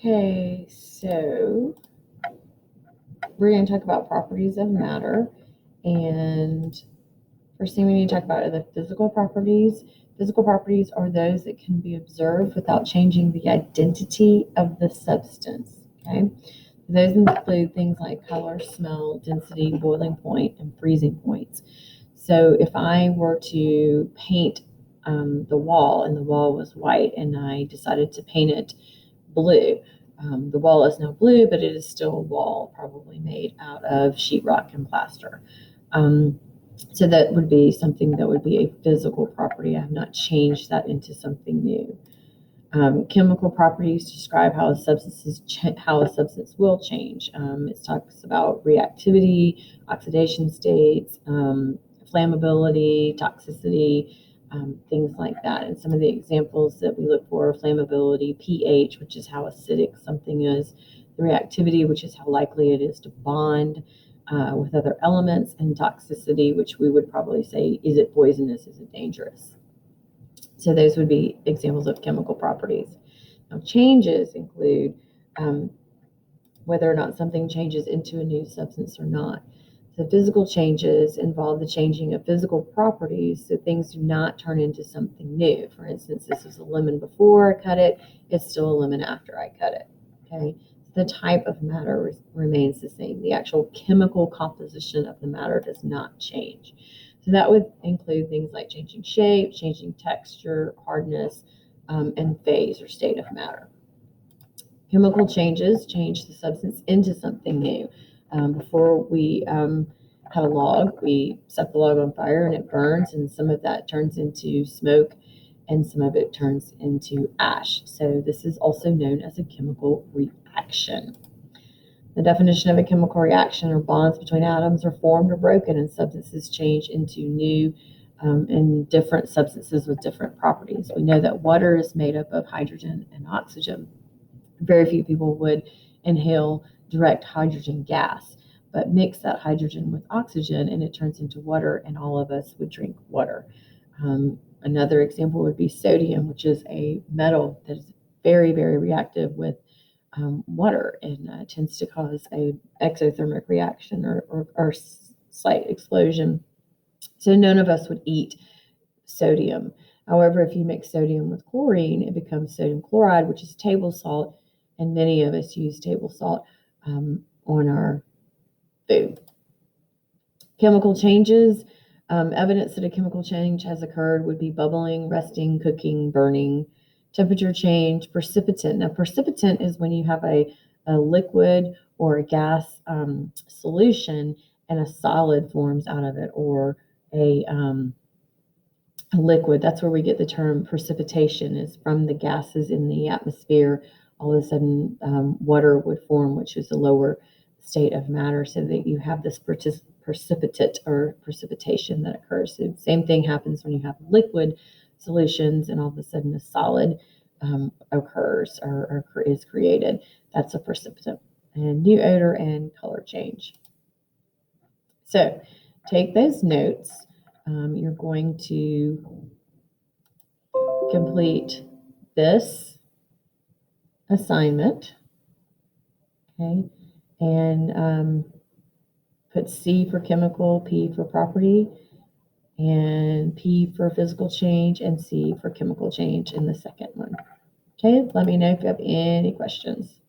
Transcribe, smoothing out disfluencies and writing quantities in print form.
Okay, so we're going to talk about properties of matter. And first thing we need to talk about are the physical properties. Physical properties are those that can be observed without changing the identity of the substance. Okay, those include things like color, smell, density, boiling point, and freezing points. So if I were to paint the wall and the wall was white and I decided to paint it blue, the wall is now blue, but it is still a wall probably made out of sheetrock and plaster. So that would be something that would be a physical property. I have not changed that into something new. Chemical properties describe how a substance will change. It talks about reactivity, oxidation states, flammability, toxicity, things like that. And some of the examples that we look for are flammability, pH, which is how acidic something is, the reactivity, which is how likely it is to bond with other elements, and toxicity, which we would probably say, is it poisonous, is it dangerous? So those would be examples of chemical properties. Now, changes include whether or not something changes into a new substance or not. So physical changes involve the changing of physical properties, so things do not turn into something new. For instance, this was a lemon before I cut it, it's still a lemon after I cut it. Okay, the type of matter remains the same. The actual chemical composition of the matter does not change. So that would include things like changing shape, changing texture, hardness, and phase or state of matter. Chemical changes change the substance into something new. Before we have a log, we set the log on fire and it burns, and some of that turns into smoke and some of it turns into ash. So this is also known as a chemical reaction. The definition of a chemical reaction are bonds between atoms are formed or broken and substances change into new and different substances with different properties. We know that water is made up of hydrogen and oxygen. Very few people would inhale direct hydrogen gas, but mix that hydrogen with oxygen and it turns into water, and all of us would drink water. Another example would be sodium, which is a metal that is very, very reactive with water and tends to cause a exothermic reaction or slight explosion. So none of us would eat sodium. However, if you mix sodium with chlorine, it becomes sodium chloride, which is table salt, and many of us use table salt on our food. Chemical changes. Evidence that a chemical change has occurred would be bubbling, resting, cooking, burning, temperature change, precipitant. Now, precipitant is when you have a liquid or a gas solution and a solid forms out of it, or a liquid. That's where we get the term precipitation, is from the gases in the atmosphere. All of a sudden, water would form, which is a lower state of matter, so that you have this precipitate or precipitation that occurs. So same thing happens when you have liquid solutions and all of a sudden a solid occurs or is created. That's a precipitant. And new odor and color change. So take those notes. You're going to complete this assignment, okay, and put C for chemical, P for property, and P for physical change, and C for chemical change in the second one. Okay, let me know if you have any questions.